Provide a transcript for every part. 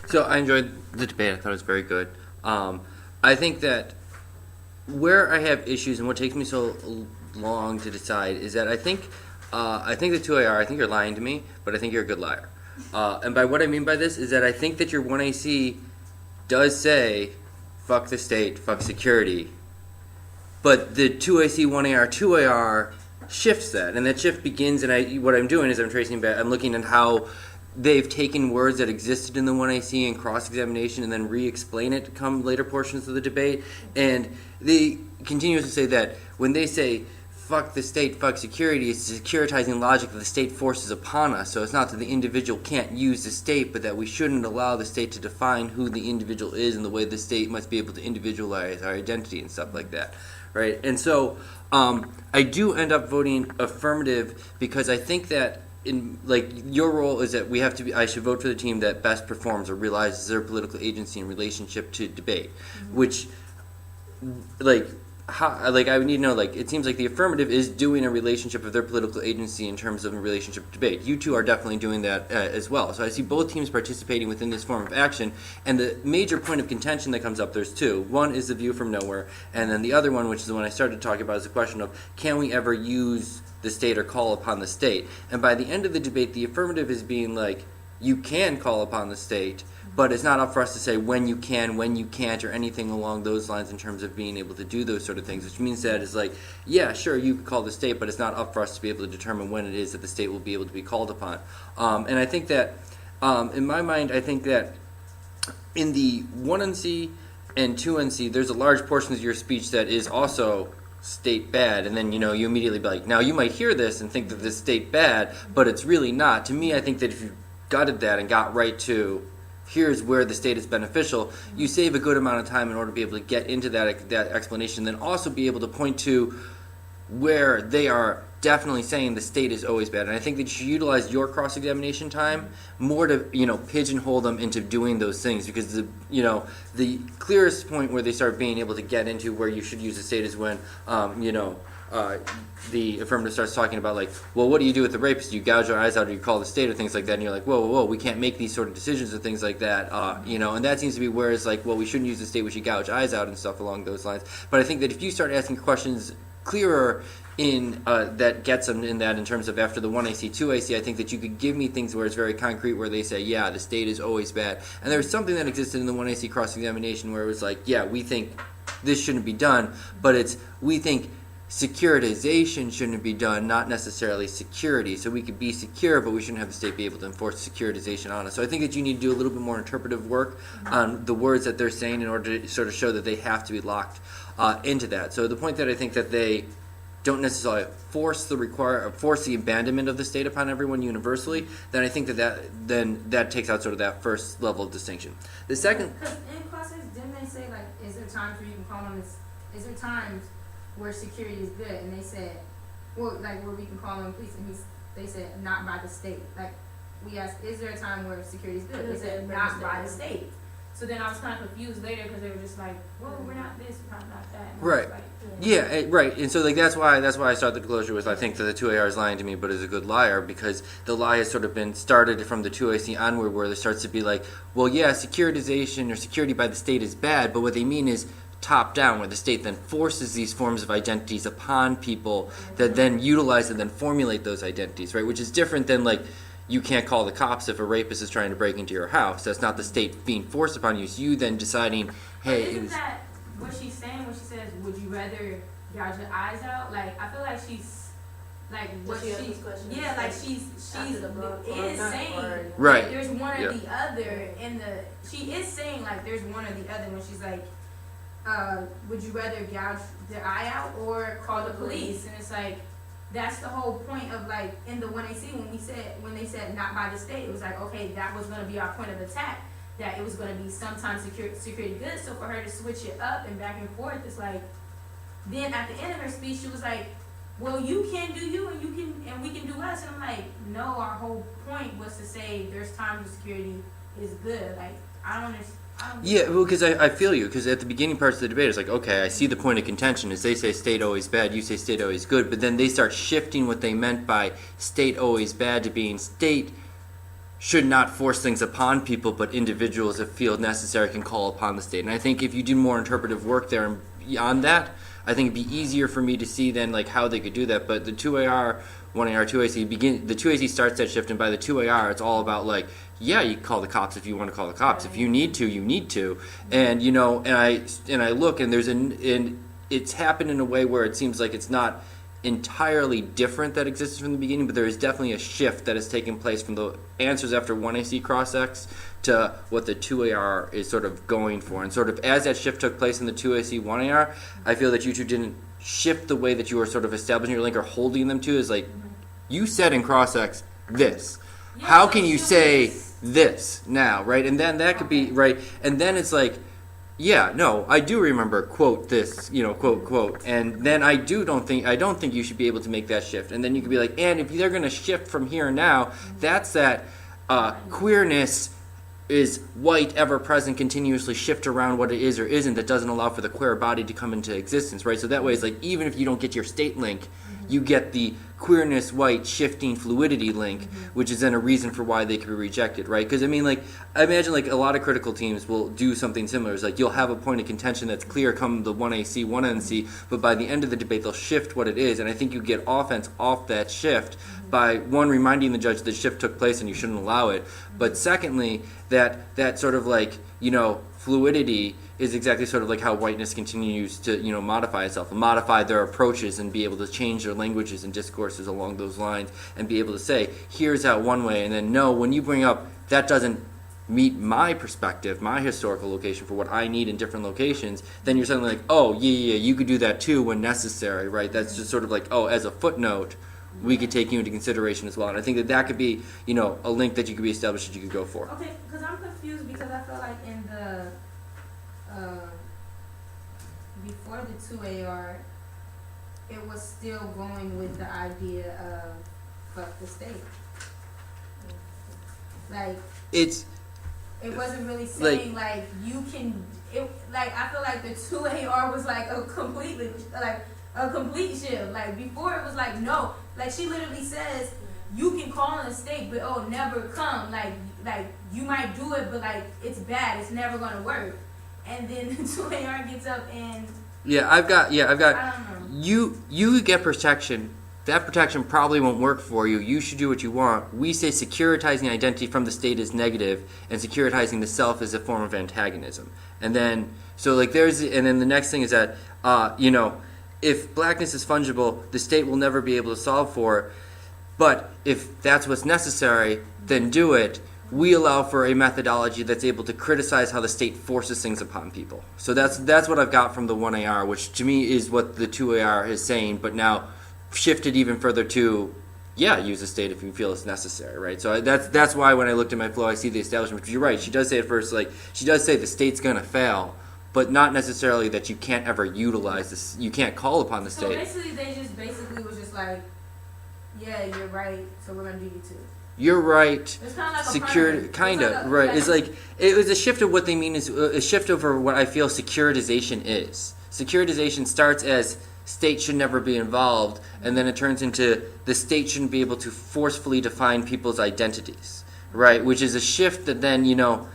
So I enjoyed the debate. I thought it was very good. I think that where I have issues and what takes me so long to decide is that I think the 2AR, I think you're lying to me, but I think you're a good liar. And by what I mean by this is that I think that your 1AC does say, fuck the state, fuck security, but the 2AC, 1AR, 2AR shifts that, and that shift begins, and what I'm doing is I'm tracing back, I'm looking at how they've taken words that existed in the 1AC and cross-examination and then re-explain it come later portions of the debate, and they continue to say that when they say fuck the state, fuck security, it's securitizing logic that the state forces upon us. So it's not that the individual can't use the state, but that we shouldn't allow the state to define who the individual is and the way the state must be able to individualize our identity and stuff like that, right? And so I do end up voting affirmative because I think that in your role is that I should vote for the team that best performs or realizes their political agency in relationship to debate, which I would need to know, it seems like the affirmative is doing a relationship of their political agency in terms of a relationship to debate. You two are definitely doing that as well. So I see both teams participating within this form of action, and the major point of contention that comes up, there's two. One is the view from nowhere, and then the other one, which is the one I started talking about, is the question of can we ever use the state or call upon the state? And by the end of the debate, the affirmative is being you can call upon the state, but it's not up for us to say when you can, when you can't, or anything along those lines in terms of being able to do those sort of things, which means that it's yeah, sure, you can call the state, but it's not up for us to be able to determine when it is that the state will be able to be called upon. And I think that, in my mind, I think that in the 1NC and 2NC, there's a large portion of your speech that is also state bad, and then you immediately be now you might hear this and think that this state bad, but it's really not. To me, I think that if you gutted that and got right to here's where the state is beneficial, you save a good amount of time in order to be able to get into that explanation, then also be able to point to where they are definitely saying the state is always bad. And I think that you should utilize your cross-examination time more to pigeonhole them into doing those things, because the clearest point where they start being able to get into where you should use the state is when the affirmative starts talking about well, what do you do with the rapist? Do you gouge your eyes out, or you call the state, or things like that? And you're whoa, we can't make these sort of decisions or things like that. And that seems to be where it's well, we shouldn't use the state, we should gouge eyes out and stuff along those lines. But I think that if you start asking questions clearer in that gets them in that in terms of after the 1AC, 2AC, I think that you could give me things where it's very concrete, where they say, yeah, the state is always bad. And there was something that existed in the 1AC cross-examination where it was yeah, we think this shouldn't be done, but we think securitization shouldn't be done, not necessarily security. So we could be secure, but we shouldn't have the state be able to enforce securitization on us. So I think that you need to do a little bit more interpretive work on the words that they're saying in order to sort of show that they have to be locked into that. So the point that I think that they don't necessarily force the abandonment of the state upon everyone universally, then I think that takes out sort of that first level of distinction. The second, because in classes, didn't they say is there times where you can call on this? Is there times where security is good? And they said, well, where we can call on police, and they said not by the state. We asked, is there a time where security is good? They said not by the state. So then I was kind of confused later because they were just well, we're not this, we're not that. And right. Yeah, right. And so that's why I started the closure with I think that the 2AR is lying to me, but is a good liar, because the lie has sort of been started from the 2AC onward, where there starts to be well, yeah, securitization or security by the state is bad, but what they mean is top down, where the state then forces these forms of identities upon people that then utilize and then formulate those identities, right? Which is different than you can't call the cops if a rapist is trying to break into your house. That's not the state being forced upon you. It's you then deciding, hey. But isn't that what she's saying when she says, would you rather gouge your eyes out? I feel like she's, what she she's saying, right. There's one or the other she is saying, there's one or the other when she's would you rather gouge their eye out or call the police? And it's that's the whole point of in the 1AC when they said not by the state, it was okay, that was going to be our point of attack, that it was going to be sometimes security good. So for her to switch it up and back and forth, it's then at the end of her speech she was well, you can do you and we can do us. And I'm no, our whole point was to say there's times when security is good. I don't understand. Yeah, well, because I feel you, because at the beginning parts of the debate, it's okay, I see the point of contention is they say state always bad, you say state always good, but then they start shifting what they meant by state always bad to being state should not force things upon people, but individuals, if feel necessary, can call upon the state. And I think if you do more interpretive work there and beyond that, I think it'd be easier for me to see then like how they could do that. But the 2AR, 1AR, 2AC the 2AC starts that shift, and by the 2AR, it's all about like, yeah, you can call the cops if you want to call the cops. If you need to, you need to. And you know, and I look, and it's happened in a way where it seems like it's not entirely different that existed from the beginning, but there is definitely a shift that has taken place from the answers after 1AC cross-X to what the 2AR is sort of going for. And sort of as that shift took place in the 2AC 1AR, I feel that you two didn't shift the way that you were sort of establishing your link or holding them to is like, you said in cross-X this. How can you say this now, right? And then that could be, right? And then it's like, yeah, no, I do remember quote this, you know, quote, and then I don't think you should be able to make that shift. And then you could be like, and if they're going to shift from here now, that's that queerness is white, ever present, continuously shift around what it is or isn't, that doesn't allow for the queer body to come into existence, right? So that way it's like, even if you don't get your state link, you get the queerness, white, shifting fluidity link, which is then a reason for why they could be rejected, right? Because I mean, like, I imagine like a lot of critical teams will do something similar. It's like you'll have a point of contention that's clear come the 1AC, 1NC, but by the end of the debate they'll shift what it is, and I think you get offense off that shift by one, reminding the judge that shift took place and you shouldn't allow it, but secondly, that sort of like, you know, fluidity is exactly sort of like how whiteness continues to, you know, modify itself, modify their approaches and be able to change their languages and discourses along those lines and be able to say, here's how one way, and then no, when you bring up that doesn't meet my perspective, my historical location for what I need in different locations, then you're suddenly like, oh, yeah, you could do that too when necessary, right? That's just sort of like, oh, as a footnote, we could take you into consideration as well. And I think that could be, you know, a link that you could be established that you could go for. Okay, because I'm confused because I feel like in the before the 2AR, it was still going with the idea of fuck the state. Like it wasn't really saying like you can. It like I feel like the 2AR was like a complete shift. Like before it was like no, like she literally says you can call in a state, but it'll never come. Like you might do it, but like it's bad. It's never gonna work. And then the 2AR gets up and I've got I don't know. You get protection. That protection probably won't work for you. You should do what you want. We say securitizing identity from the state is negative, and securitizing the self is a form of antagonism. And then the next thing is that you know, if blackness is fungible, the state will never be able to solve for it. But if that's what's necessary, then do it. We allow for a methodology that's able to criticize how the state forces things upon people. So that's what I've got from the 1AR, which to me is what the 2AR is saying, but now shifted even further to, use the state if you feel it's necessary, right? So that's why when I looked at my flow, I see the establishment. You're right. She does say at first, like, she does say the state's going to fail, but not necessarily that you can't ever utilize this. You can't call upon the state. So basically, they basically was just like, yeah, you're right, so we're going to do you too. You're right. It's kind of like security, kind of right. It's like it was a shift of what they mean is a shift over what I feel securitization is. Securitization starts as state should never be involved, and then it turns into the state shouldn't be able to forcefully define people's identities, right? Which is a shift that then, you know,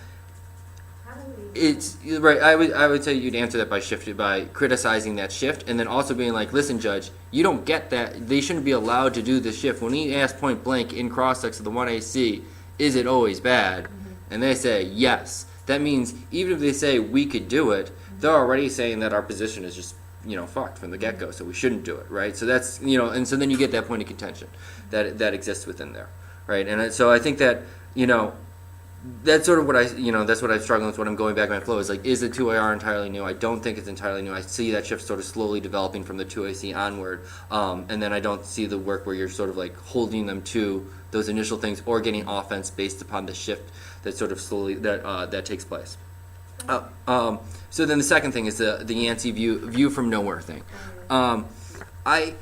it's right. I would tell you'd answer that by criticizing that shift, and then also being like, listen, judge, you don't get that. They shouldn't be allowed to do this shift. When he asked point blank in cross-sex of the 1AC, is it always bad? And they say yes. That means even if they say we could do it, they're already saying that our position is just, you know, fucked from the get-go, so we shouldn't do it, right? So that's, you know, and so then you get that point of contention that exists within there, right? And so I think that, you know, that's sort of what that's what I've struggled with when I'm going back my flow is like, is the 2AR entirely new? I don't think it's entirely new. I see that shift sort of slowly developing from the 2AC onward, and then I don't see the work where you're sort of like holding them to those initial things or getting offense based upon the shift that sort of slowly that takes place. So then the second thing is the Yancey view from nowhere thing. I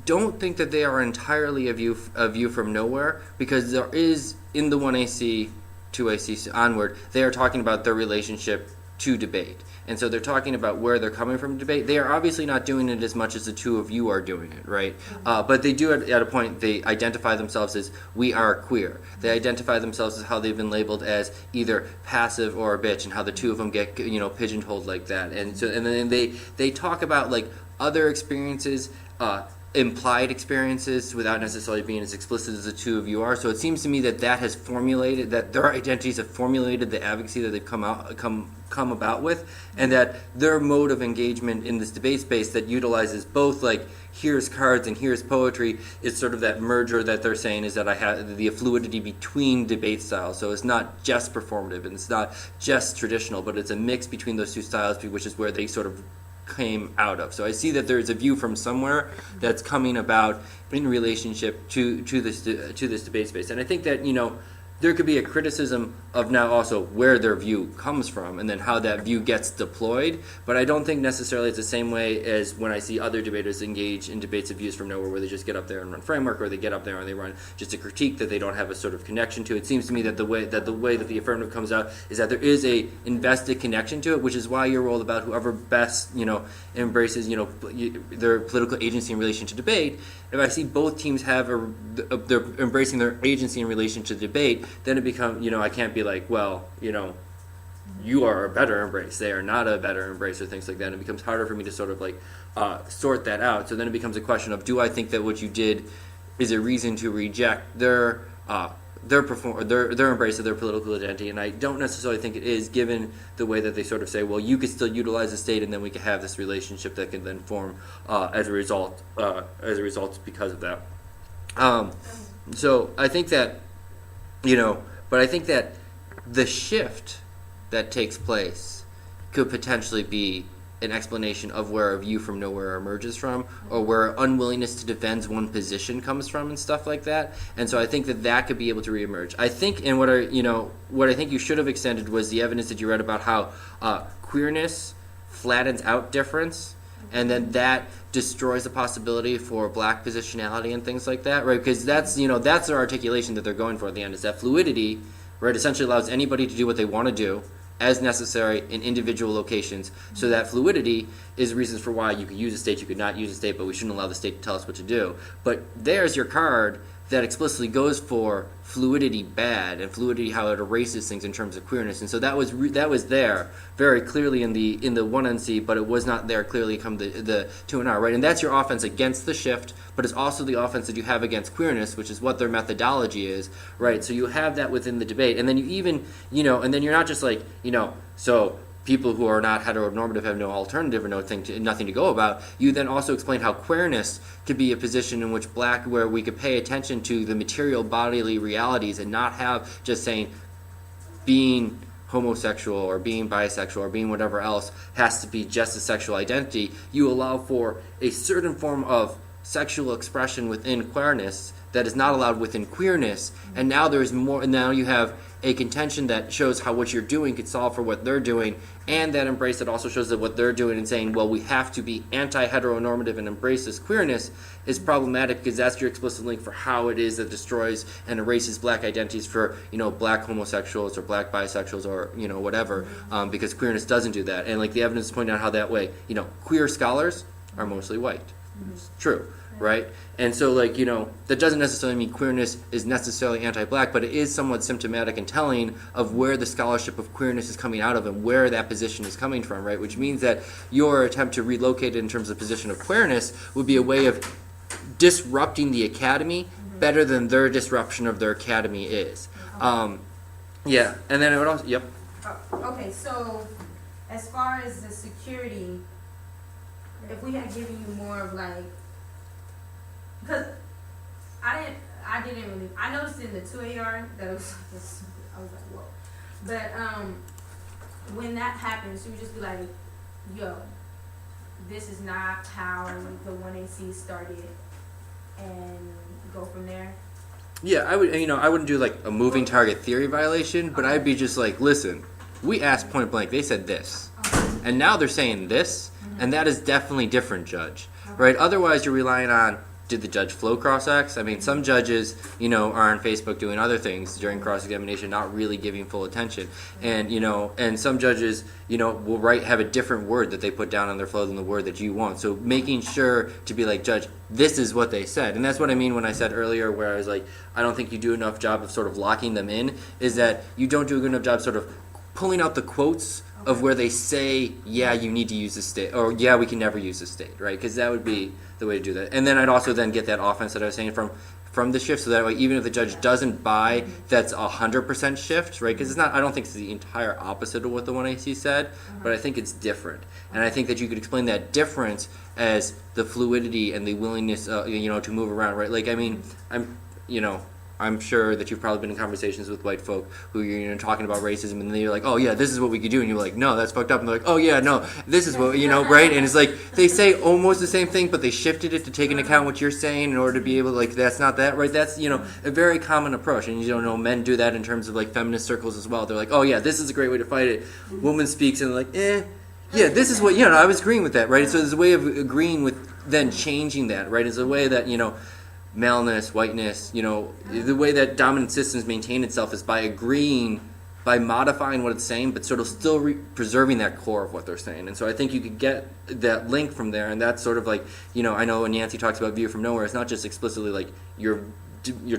don't think that they are entirely a view from nowhere, because there is in the 1AC, 2AC onward, they are talking about their relationship to debate. And so they're talking about where they're coming from debate. They are obviously not doing it as much as the two of you are doing it, right? But they do at a point, they identify themselves as we are queer. They identify themselves as how they've been labeled as either passive or a bitch, and how the two of them get, pigeonholed like that. And so, and then they talk about like other experiences, implied experiences, without necessarily being as explicit as the two of you are. So it seems to me that has formulated, that their identities have formulated the advocacy that they've come about with, and that their mode of engagement in this debate space that utilizes both like here's cards and here's poetry is sort of that merger that they're saying is that I have the fluidity between debate styles. So it's not just performative and it's not just traditional, but it's a mix between those two styles, which is where they sort of came out of. So I see that there's a view from somewhere that's coming about in relationship to this debate space, and I think that there could be a criticism of now also where their view comes from and then how that view gets deployed, but I don't think necessarily it's the same way as when I see other debaters engage in debates of views from nowhere, where they just get up there and run framework, or they get up there and they run just a critique that they don't have a sort of connection to. It seems to me that the way that the affirmative comes out is that there is a invested connection to it, which is why you're all about whoever best embraces their political agency in relation to debate. If I see both teams have they're embracing their agency in relation to debate, then it becomes, I can't be like, well, you are a better embrace, they are not a better embrace, or things like that. And it becomes harder for me to sort of like sort that out. So then it becomes a question of, do I think that what you did is a reason to reject their embrace of their political identity? And I don't necessarily think it is, given the way that they sort of say, well, you could still utilize the state, and then we could have this relationship that can then form as a result because of that. So I think that, but I think that the shift that takes place could potentially be an explanation of where a view from nowhere emerges from, or where unwillingness to defend one position comes from, and stuff like that. And so I think that could be able to reemerge. I think, and what I think you should have extended was the evidence that you read about how queerness flattens out difference, and then that destroys the possibility for black positionality and things like that, right? Because that's their articulation that they're going for at the end, is that fluidity, right, essentially allows anybody to do what they want to do as necessary in individual locations. So that fluidity is reasons for why you could use a state, you could not use a state, but we shouldn't allow the state to tell us what to do. But there's your card that explicitly goes for fluidity bad, and fluidity how it erases things in terms of queerness. And so that was there very clearly in the 1NC, but it was not there clearly come the 2NR, right? And that's your offense against the shift, but it's also the offense that you have against queerness, which is what their methodology is, right? So you have that within the debate, and then you even and then you're not just like so people who are not heteronormative have no alternative or nothing to go about. You then also explain how queerness could be a position in which where we could pay attention to the material bodily realities and not have just saying being homosexual or being bisexual or being whatever else has to be just a sexual identity. You allow for a certain form of sexual expression within queerness that is not allowed within queerness, and now there's more, and now you have a contention that shows how what you're doing could solve for what they're doing, and that embrace that also shows that what they're doing and saying, well, we have to be anti-heteronormative and embrace this queerness is problematic, because that's your explicit link for how it is that destroys and erases black identities for black homosexuals or black bisexuals or whatever, because queerness doesn't do that. And like the evidence is pointing out how that way queer scholars are mostly white. It's true, right? And so that doesn't necessarily mean queerness is necessarily anti-black, but it is somewhat symptomatic and telling of where the scholarship of queerness is coming out of and where that position is coming from, right? Which means that your attempt to relocate it in terms of position of queerness would be a way of disrupting the academy better than their disruption of their academy is. Yeah, and then it would also, Okay, so as far as the security, if we had given you more of because I noticed in the 2AR that it was I was like, whoa. But when that happens, she would just be like, yo, this is not how the 1AC started, and go from there. Yeah, I would. I wouldn't do a moving target theory violation, but I'd be just like, listen, we asked point blank, they said this, and now they're saying this, and that is definitely different, Judge. Right? Otherwise, you're relying on did the judge flow cross-ex? I mean, some judges, are on Facebook doing other things during cross-examination, not really giving full attention. And, and some judges, will have a different word that they put down on their flow than the word that you want. So making sure to be like, Judge, this is what they said. And that's what I mean when I said earlier where I was like, I don't think you do enough job of sort of locking them in, is that you don't do a good enough job sort of pulling out the quotes of where they say, yeah, you need to use this state, or yeah, we can never use this state, right? Because that would be the way to do that. And then I'd also then get that offense that I was saying from the shift, so that way even if the judge doesn't buy that's 100% shift, right? Because it's not, I don't think it's the entire opposite of what the 1AC said, but I think it's different. And I think that you could explain that difference as the fluidity and the willingness, to move around, right? Like, I mean, I'm sure that you've probably been in conversations with white folk who you're talking about racism, and then you're like, oh yeah, this is what we could do, and you're like, no, that's fucked up, and they're like, oh yeah, no, this is what, right? And it's like they say almost the same thing, but they shifted it to take into account what you're saying in order to be able to, like, that's not that, right? That's a very common approach, and men do that in terms of like feminist circles as well. They're like, oh yeah, this is a great way to fight it. Woman speaks, and they're like, yeah, this is what, I was agreeing with that, right? So there's a way of agreeing with then changing that, right? It's a way that maleness, whiteness, the way that dominant systems maintain itself is by agreeing, by modifying what it's saying, but sort of still preserving that core of what they're saying. And so I think you could get that link from there, and that's sort of like, I know when Nancy talks about view from nowhere, it's not just explicitly like you're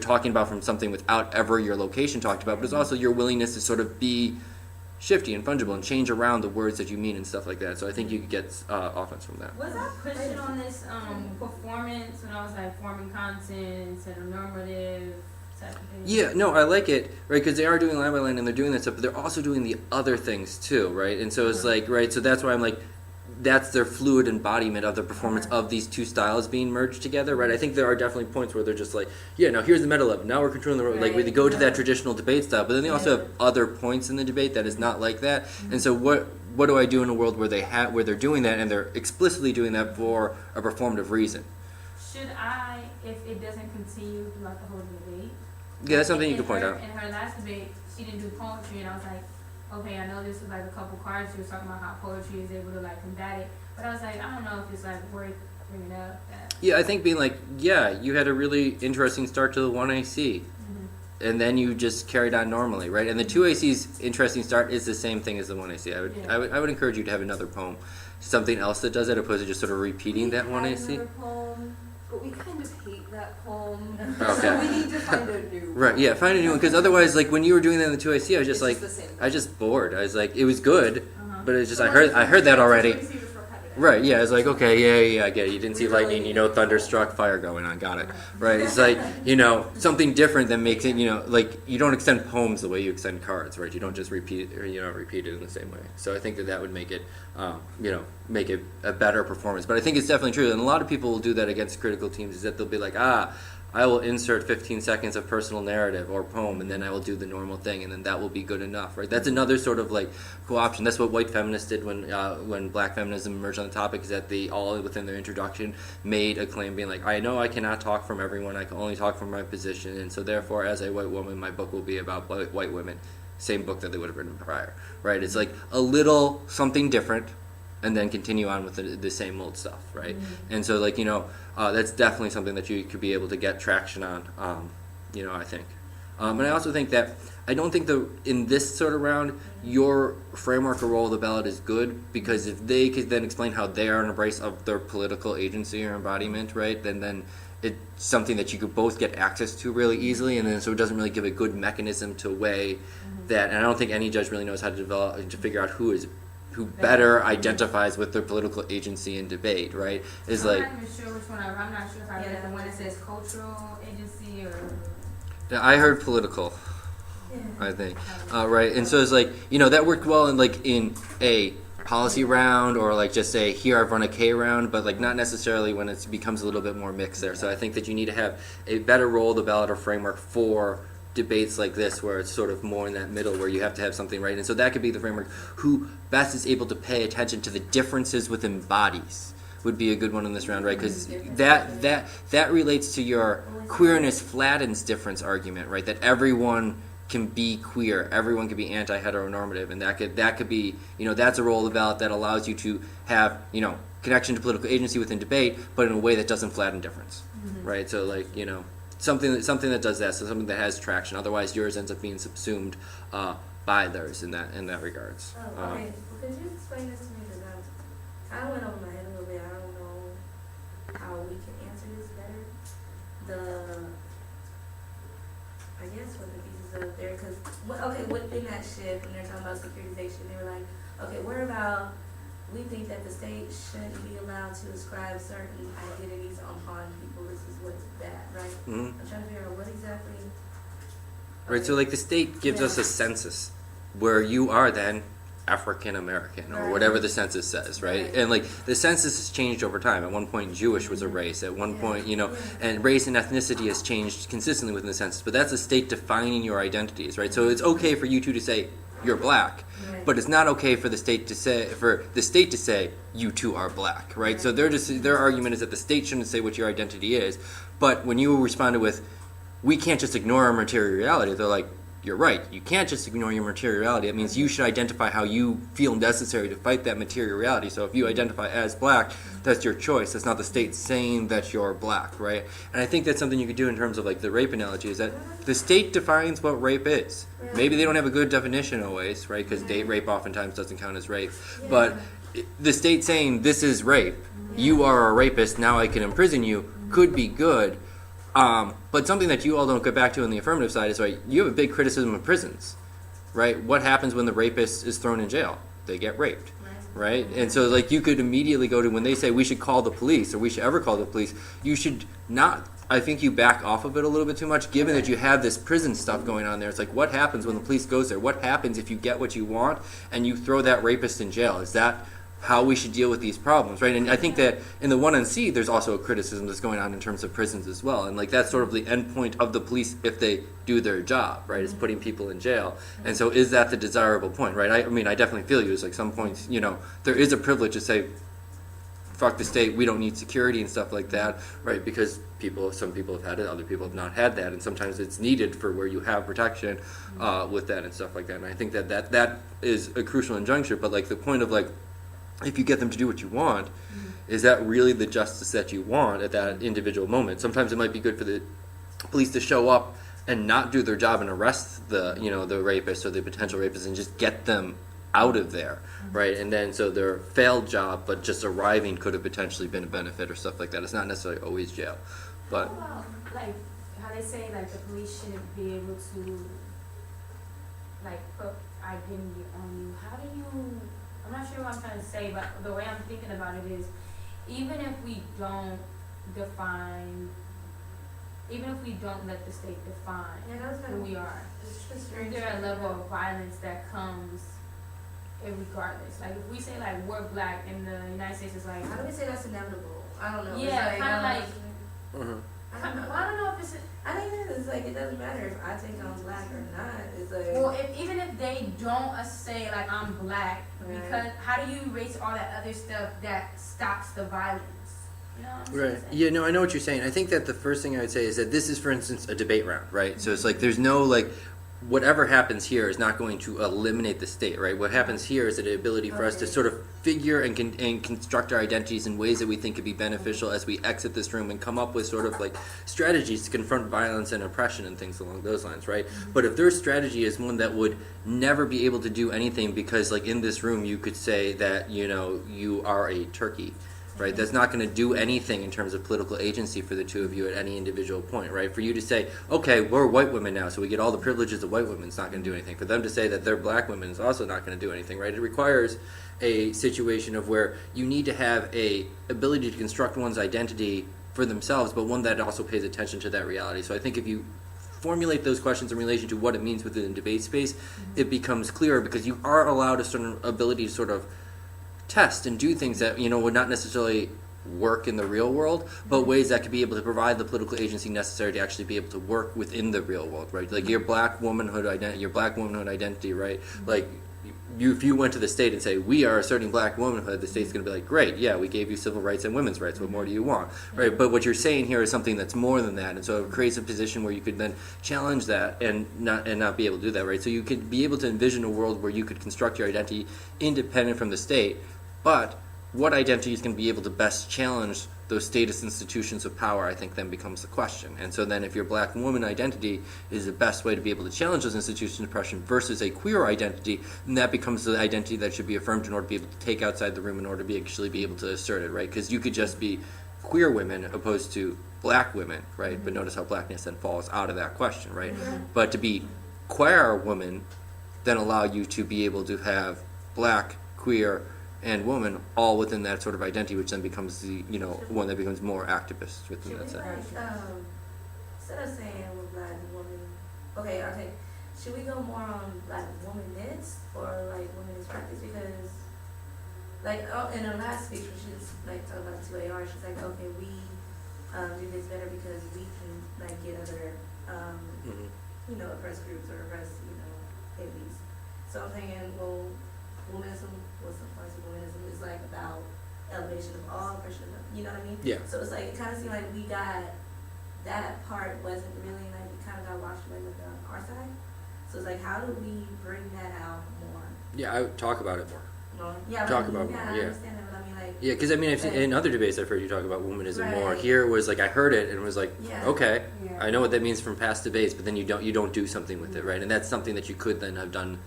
talking about from something without ever your location talked about, but it's also your willingness to sort of be shifty and fungible and change around the words that you mean and stuff like that. So I think you could get offense from that. Was I pushing on this performance when I was like forming content, heteronormative type of thing? Yeah, no, I like it, right? Because they are doing line by line and they're doing that stuff, but they're also doing the other things too, right? And so it's like, right, so that's why I'm like, that's their fluid embodiment of the performance of these two styles being merged together, right? I think there are definitely points where they're just like, yeah, now here's the meta level, now we're controlling the road. Like, we go to that traditional debate style, but then they also have other points in the debate that is not like that. And so what do I do in a world where they're doing that and they're explicitly doing that for a performative reason? Should I, if it doesn't continue throughout the whole debate? Yeah, that's something you could point out. In her last debate, she didn't do poetry, and I was like, okay, I know this was like a couple cards. She was talking about how poetry is able to like combat it, but I was like, I don't know if it's like worth bringing up. Yeah, I think being like, yeah, you had a really interesting start to the 1AC, and then you just carried on normally, right? And the 2AC's interesting start is the same thing as the 1AC. I would encourage you to have another poem, something else that does it, opposed to just sort of repeating that 1AC. But we kind of hate that poem. Okay. So we need to find a new one. Right, yeah, find a new one. Because otherwise, like, when you were doing that in the 2AC, I was just It's like, just the same I was just bored. I was like, it was good, but it's just, So I heard that already. Tracy was repetitive. Right, yeah, it's like, okay, yeah, I get it. You didn't see lightning, thunderstruck, fire going on, got it. Right, it's like, something different that makes it, like, you don't extend poems the way you extend cards, right? You don't just repeat it in the same way. So I think that would make it, make it a better performance. But I think it's definitely true, and a lot of people will do that against critical teams, is that they'll be like, I will insert 15 seconds of personal narrative or poem, and then I will do the normal thing, and then that will be good enough, right? That's another sort of like co-option. That's what white feminists did when black feminism emerged on the topic, is that they all within their introduction made a claim being like, I know I cannot talk from everyone, I can only talk from my position, and so therefore as a white woman, my book will be about white women. Same book that they would have written prior, right? It's like a little something different, and then continue on with the same old stuff, right? And so, like, that's definitely something that you could be able to get traction on, I think. And I also think that I don't think in this sort of round, your framework or role of the ballot is good, because if they could then explain how they are an embrace of their political agency or embodiment, right, then it's something that you could both get access to really easily, and then so it doesn't really give a good mechanism to weigh that. And I don't think any judge really knows how to figure out who better identifies with their political agency in debate, right? Is I'm like, not even sure which one. I'm not sure if I read the one that says cultural agency or. I heard political, I think, right? And so it's like, that worked well in a policy round, or like just say, here I've run a K round, but like not necessarily when it becomes a little bit more mixed there. So I think that you need to have a better role of the ballot or framework for debates like this, where it's sort of more in that middle, where you have to have something right. And so that could be the framework. Who best is able to pay attention to the differences within bodies would be a good one in this round, right? Because that relates to your queerness flattens difference argument, right? That everyone can be queer, everyone can be anti-heteronormative, and that could be, that's a role of the ballot that allows you to have, connection to political agency within debate, but in a way that doesn't flatten difference. right? So like, you know, something that does that, so something that has traction. Otherwise, yours ends up being subsumed by theirs in that regards. Oh, okay. Well, could you explain this to me? Because I kind of went over my head a little bit. I don't know how we can answer this better. I guess what the pieces up there, because, okay, within that shift, when they're talking about securitization, they were like, okay, what about, we think that the state shouldn't be allowed to ascribe certain identities upon people. This is what's bad, right? Mhm. I'm trying to figure out what exactly. Right, so like the state gives us a census where you are then African American or whatever the census says, right? And like the census has changed over time. At one point, Jewish was a race. At one point, you know, and race and ethnicity has changed consistently within the census. But that's the state defining your identities, right? So it's okay for you two to say you're black, but it's not okay for the state to say you two are black, right? So their argument is that the state shouldn't say what your identity is. But when you responded with, we can't just ignore our material reality, they're like, you're right. You can't just ignore your materiality. It means you should identify how you feel necessary to fight that material reality. So if you identify as black, that's your choice. That's not the state saying that you're black, right? And I think that's something you could do in terms of like the rape analogy, is that the state defines what rape is. Maybe they don't have a good definition always, right? Because date rape oftentimes doesn't count as rape. But the state saying this is rape, you are a rapist, now I can imprison you, could be good. But something that you all don't get back to on the affirmative side is, right, you have a big criticism of prisons, right? What happens when the rapist is thrown in jail? They get raped, right? And so, like, you could immediately go to, when they say we should call the police or we should ever call the police, you should not, I think you back off of it a little bit too much, given that you have this prison stuff going on there. It's like, what happens when the police goes there? What happens if you get what you want and you throw that rapist in jail? Is that how we should deal with these problems, right? And I think that in the 1NC, there's also a criticism that's going on in terms of prisons as well. And like that's sort of the end point of the police if they do their job, right? Is putting people in jail. And so is that the desirable point, right? I mean, I definitely feel you. It's like some points, you know, there is a privilege to say, fuck the state, we don't need security and stuff like that, right? Because some people have had it, other people have not had that, and sometimes it's needed for where you have protection with that and stuff like that. And I think that is a crucial injuncture, but like the point of like, if you get them to do what you want, is that really the justice that you want at that individual moment? Sometimes it might be good for the police to show up and not do their job and arrest the rapist or the potential rapist and just get them out of there, right? And then so their failed job, but just arriving could have potentially been a benefit or stuff like that. It's not necessarily always jail, but. How about, like, how they say, like, the police shouldn't be able to, like, put identity on you. How do you, I'm not sure what I'm trying to say, but the way I'm thinking about it is, even if we don't let the state define who we are, is there a level of violence that comes regardless? Like, if we say, like, we're black in the United States, it's like, How do we say that's inevitable? I don't know. yeah, It's kind of like, I don't know. I don't know if it's, I think it's like it doesn't matter if I think I'm black or not. It's like well, even if they don't say, like, I'm black, Right. because how do you erase all that other stuff that stops the violence? You know what I'm Right. saying? Yeah, no, I know what you're saying. I think that the first thing I would say is that this is, for instance, a debate round, right? So it's like there's no, like, whatever happens here is not going to eliminate the state, right? What happens here is the ability for us to sort of figure and construct our identities in ways that we think could be beneficial as we exit this room and come up with sort of like strategies to confront violence and oppression and things along those lines, right? But if their strategy is one that would never be able to do anything because, like, in this room you could say that, you know, you are a turkey, right? That's not going to do anything in terms of political agency for the two of you at any individual point, right? For you to say, okay, we're white women now, so we get all the privileges of white women, it's not going to do anything. For them to say that they're black women is also not going to do anything, right? It requires a situation of where you need to have a ability to construct one's identity for themselves, but one that also pays attention to that reality. So I think if you formulate those questions in relation to what it means within the debate space, it becomes clearer because you are allowed a certain ability to sort of test and do things that, you know, would not necessarily work in the real world, but ways that could be able to provide the political agency necessary to actually be able to work within the real world, right? Like your black womanhood identity, right? Like if you went to the state and say, we are asserting black womanhood, the state's going to be like, great, yeah, we gave you civil rights and women's rights, what more do you want, right? But what you're saying here is something that's more than that, and so it creates a position where you could then challenge that and not be able to do that, right? So you could be able to envision a world where you could construct your identity independent from the state, but what identity is going to be able to best challenge those status institutions of power, I think then becomes the question. And so then if your black woman identity is the best way to be able to challenge those institutions of oppression versus a queer identity, then that becomes the identity that should be affirmed in order to be able to take outside the room in order to actually be able to assert it, right? Because you could just be queer women opposed to black women, right? But notice how blackness then falls out of that question, right? But to be queer woman then allow you to be able to have black, queer, and woman all within that sort of identity, which then becomes the one that becomes more activist within Should that we sense. instead of saying with black woman, okay, should we go more on black womanness or like womanist practice? Because in her last speech when she was like talking about 2AR, she's like, okay, we do this better because we can like get other oppressed groups or oppressed entities. So I'm thinking, well, womanism, what's the point of womanism is like about elevation of all oppression, you know what I mean? Yeah. So it's like, it kind of seemed like we got, that part wasn't really, like, it kind of got washed away with our side. So it's like, how do we bring that out more? Yeah, I would talk about it more. Yeah, Talk I about yeah, more, I yeah. understand that, but I mean, like, Yeah, because I mean, I've seen, in other debates I've heard you talk about womanism more. Right. Here it was like I heard it and was like, Yeah. okay, Yeah. I know what that means from past debates, but then you don't do something with it, right? And that's something that you could then have done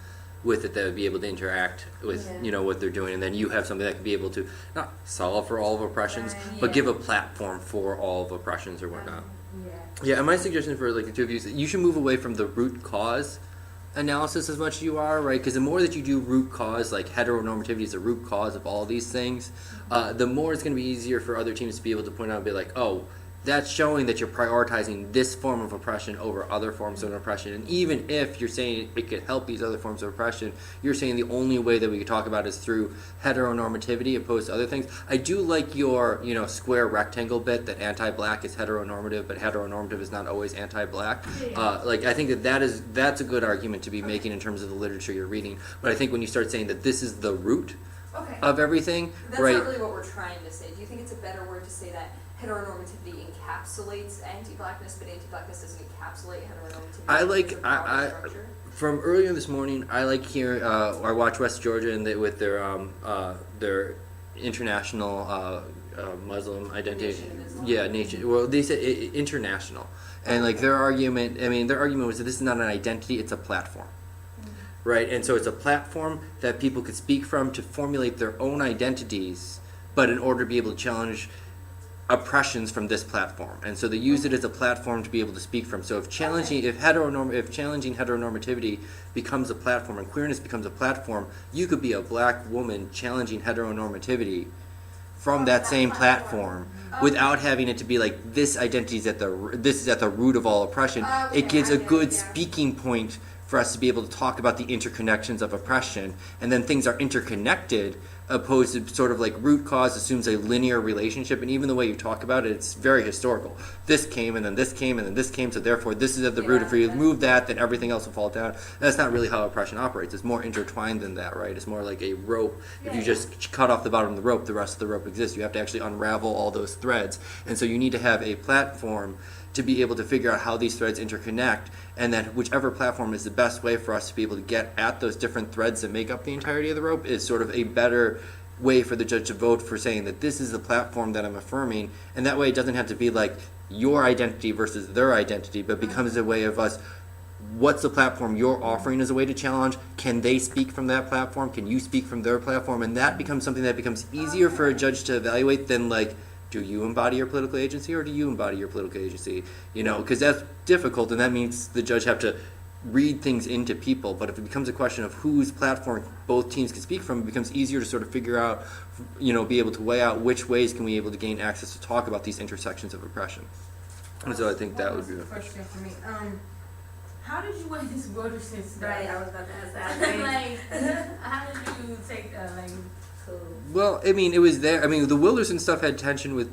with it that would be able to interact with Yeah. what they're doing, and then you have something that could be able to not solve for all of oppressions, Right. but Yeah. give a platform for all of oppressions or whatnot. Yeah. Yeah, and my suggestion for like the two of you is that you should move away from the root cause analysis as much as you are, right? Because the more that you do root cause, like heteronormativity is the root cause of all these things, the more it's going to be easier for other teams to be able to point out and be like, oh, that's showing that you're prioritizing this form of oppression over other forms of oppression. And even if you're saying it could help these other forms of oppression, you're saying the only way that we could talk about is through heteronormativity opposed to other things. I do like your, square rectangle bit that anti-black is heteronormative, but heteronormative is not always anti-black. I think that's a good argument to be making in terms of the literature you're reading. But I think when you start saying that this is the root Okay. of everything, That's right? not really what we're trying to say. Do you think it's a better word to say that heteronormativity encapsulates anti-blackness, but anti-blackness doesn't encapsulate heteronormativity? I like- because of the power structure? From earlier this morning, I like hearing. I watch West Georgia and with their international Muslim identity. Nation of Islam. Yeah, nation. Well, they said international, and like their argument. I mean, their argument was that this is not an identity; it's a platform. Right, and so it's a platform that people could speak from to formulate their own identities, but in order to be able to challenge oppressions from this platform, and so they use it as a platform to be able to speak from. So if challenging heteronormativity becomes a platform and queerness becomes a platform, you could be a black woman challenging heteronormativity from that same platform without having it to be like this identity is at the root of all oppression. It gives a good speaking point for us to be able to talk about the interconnections of oppression, and then things are interconnected opposed to sort of like root cause assumes a linear relationship, and even the way you talk about it, it's very historical. This came, and then this came, and then this came, so therefore this is at the root. If we remove that, then everything else will fall down. That's not really how oppression operates. It's more intertwined than that, right? It's more like a rope. If you just cut off the bottom of the rope, the rest of the rope exists. You have to actually unravel all those threads, and so you need to have a platform to be able to figure out how these threads interconnect, and then whichever platform is the best way for us to be able to get at those different threads that make up the entirety of the rope is sort of a better way for the judge to vote for saying that this is the platform that I'm affirming, and that way it doesn't have to be like your identity versus their identity, but becomes a way of us, what's the platform you're offering as a way to challenge? Can they speak from that platform? Can you speak from their platform? And that becomes something that becomes easier for a judge to evaluate than like, do you embody your political agency or do you embody your political agency? Because that's difficult, and that means the judge have to read things into people. But if it becomes a question of whose platform both teams can speak from, it becomes easier to sort of figure out, be able to weigh out which ways can we able to gain access to talk about these intersections of oppression. And so I think that would be the question for me. How did you weigh this Wilderson stuff? Right, I was about to ask that. Like, how did you take that? Like, Cool. Well, I mean, it was there. I mean, the Wilderson stuff had tension with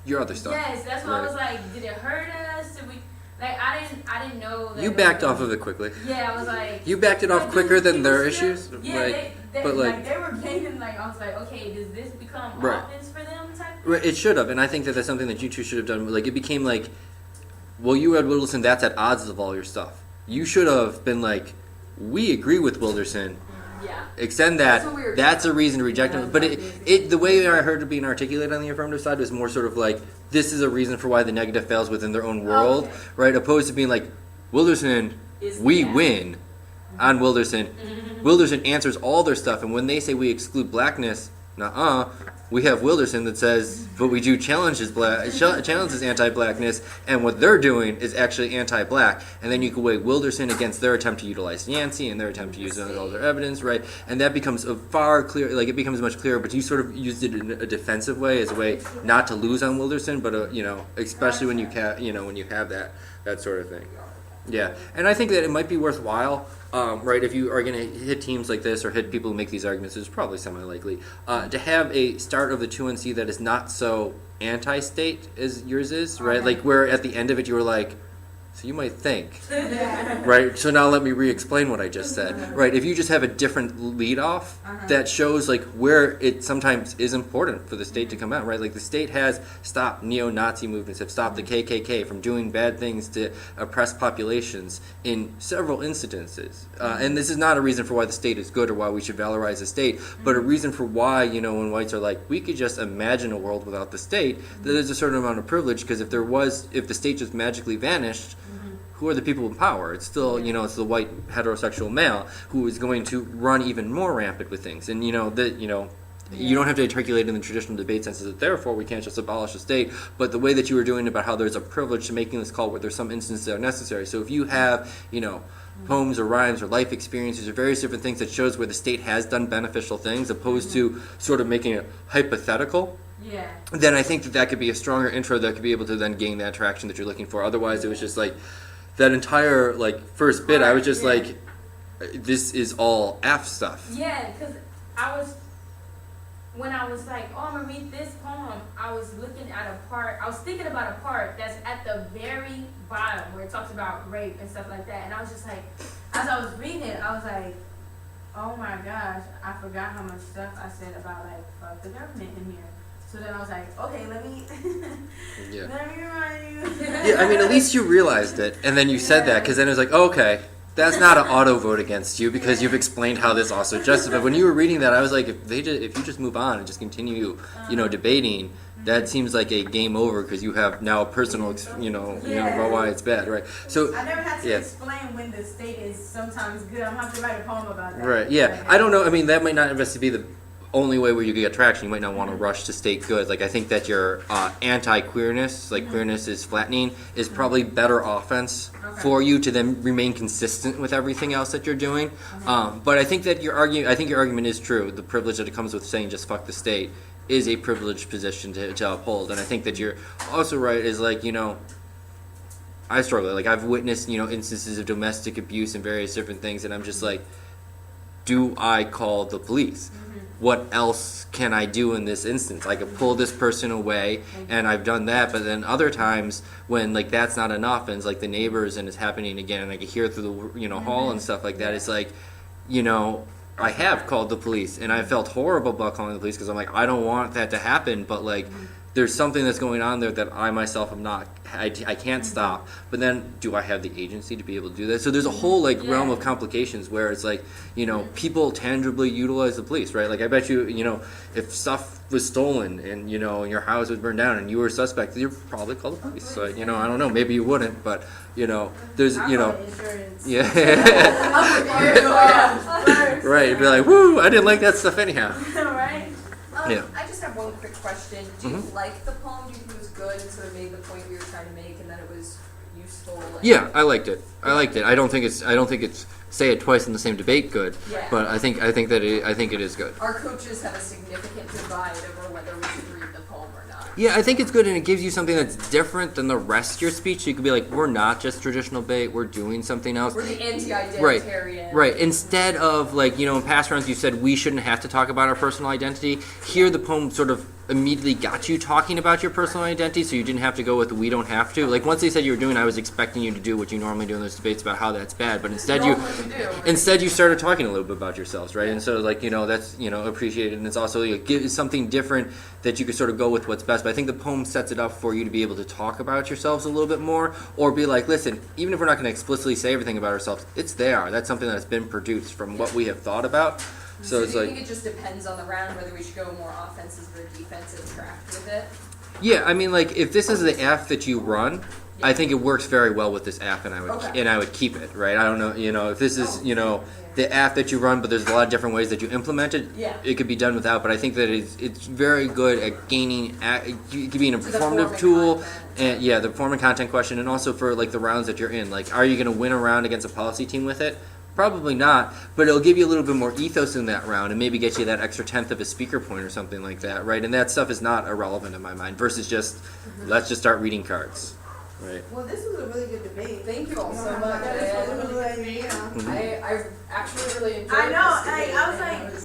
your other stuff. yes, that's why I Right. was like, did it hurt us? Did we? Like, I didn't know that. You backed off of it quickly. Yeah, I was like. You backed it off but quicker than people their still- issues. Yeah, Like, they but, like- they were gaining. Like, I was like, okay, does this become Right. offense for them? Type. Right, it should have, and I think that that's something that you two should have done. Like, it became like, well, you had Wilderson, that's at odds of all your stuff. You should have been like, we agree with Wilderson, Yeah. extend That's that, what we were that's doing. a reason to reject it. But the way I heard it being articulated on the affirmative side was more sort of like, this is a reason for why the negative fails within their own world, Okay. right? Opposed to being like, Wilderson, Is we bad. win on Wilderson. Wilderson answers all their stuff, and when they say we exclude blackness, nuh-uh. We have Wilderson that says, but we do challenges anti-blackness, and what they're doing is actually anti-black. And then you can weigh Wilderson against their attempt to utilize Yancey and their attempt to use all their evidence, right? And that becomes a far clear, like it becomes much clearer. But you sort of used it in a defensive way, as a way not to lose on Wilderson, but especially when you when you have that sort of thing. Yeah, and I think that it might be worthwhile, right, if you are going to hit teams like this or hit people who make these arguments, which is probably semi-likely, to have a start of the 2NC that is not so anti-state as yours is, right? Like where at the end of it you were like, so you might think, right? So now let me re-explain what I just said, right? If you just have a different lead-off that shows like where it sometimes is important for the state to come out, right? Like the state has stopped neo-Nazi movements, have stopped the KKK from doing bad things to oppress populations in several incidences. And this is not a reason for why the state is good or why we should valorize the state, but a reason for why, when whites are like, we could just imagine a world without the state, that there's a certain amount of privilege, because if the state just magically vanished, who are the people in power? It's still, it's the white heterosexual male who is going to run even more rampant with things. And, you don't have to articulate in the traditional debate sense that therefore we can't just abolish the state, but the way that you were doing about how there's a privilege to making this call where there's some instances that are necessary. So if you have, poems or rhymes or life experiences or various different things that shows where the state has done beneficial things, opposed to sort of making it hypothetical, then I think that could be a stronger intro that could be able to then gain that traction that you're looking for. Otherwise, it was just like, that entire first bit, I was just like, this is all F stuff. Yeah, because when I was like, oh, I'm going to read this poem, I was looking at a part, I was thinking about a part that's at the very bottom where it talks about rape and stuff like that. And I was just like, as I was reading it, I was like, oh my gosh, I forgot how much stuff I said about fuck the government in here. So then I was like, okay, let me remind you. Yeah, I mean, at least you realized it, and then you said that, because then it was like, okay, that's not an auto vote against you, because you've explained how this also justifies. When you were reading that, I was like, if you just move on and just continue, debating, that seems like a game over, because you have now a personal, about why it's bad, right? So I never had to explain when the state is sometimes good. I'm going to have to write a poem about that. Right, yeah. I don't know, I mean, that might not necessarily be the only way where you get traction. You might not want to rush to state good. Like, I think that your anti-queerness, queerness is flattening, is probably better offense for you to then remain consistent with everything else that you're doing. But I think that your argument is true. The privilege that it comes with saying just fuck the state is a privileged position to uphold. And I think that you're also right is I struggle. Like, I've witnessed, instances of domestic abuse and various different things, and I'm just like, do I call the police? What else can I do in this instance? I could pull this person away, and I've done that, but then other times when that's not enough, and it's the neighbors and it's happening again, and I can hear through the hall and stuff like that, it's I have called the police, and I felt horrible about calling the police, because I'm like, I don't want that to happen, but there's something that's going on there that I myself am not, I can't stop. But then, do I have the agency to be able to do that? So there's a whole realm of complications where it's people tangibly utilize the police, right? I bet you, if stuff was stolen and, your house was burned down and you were a suspect, you'd probably call the police. So, I don't know, maybe you wouldn't, but, there's, yeah. Right, it'd be like, woo, I didn't like that stuff anyhow. Right? Yeah. I just have one quick question. Do you like the poem? Do you think it was good and sort of made the point we were trying to make, and that it was useful? Yeah, I liked it. I don't think it's say it twice in the same debate good, but I think it is good. Our coaches have a significant divide over whether we should read the poem or not. Yeah, I think it's good, and it gives you something that's different than the rest of your speech. So you could be like, we're not just traditional debate, we're doing something else. We're the anti-identitarian. Right. Instead of in past rounds you said we shouldn't have to talk about our personal identity. Here the poem sort of immediately got you talking about your personal identity, so you didn't have to go with we don't have to. Once they said you were doing, I was expecting you to do what you normally do in those debates about how that's bad, but instead you started talking a little bit about yourselves, right? And so that's appreciated, and it's also it's something different that you could sort of go with what's best. but I think the poem sets it up for you to be able to talk about yourselves a little bit more, or be like, listen, even if we're not going to explicitly say everything about ourselves, it's there. That's something that's been produced from what we have thought about. So it's do you like, think it just depends on the round whether we should go more offensive or defensive track with it? yeah, I mean, like if this is the app that you run, I think it works very well with this app, and I would keep it, right? I don't know, if this is the app that you run, but there's a lot of different ways that you implement it. Yeah. It could be done without, but I think that it's very good at gaining. It could be a To the performative forming tool, content. and yeah, the form and content question, and also for like the rounds that you're in. Like, are you going to win a round against a policy team with it? Probably not, but it'll give you a little bit more ethos in that round, and maybe get you that extra tenth of a speaker point or something like that, right? And that stuff is not irrelevant in my mind. Versus just let's just start reading cards, right? Well, this was a really good debate. Thank you all so Yeah, much. this was really, yeah. I actually really enjoyed I know, this debate. I was like,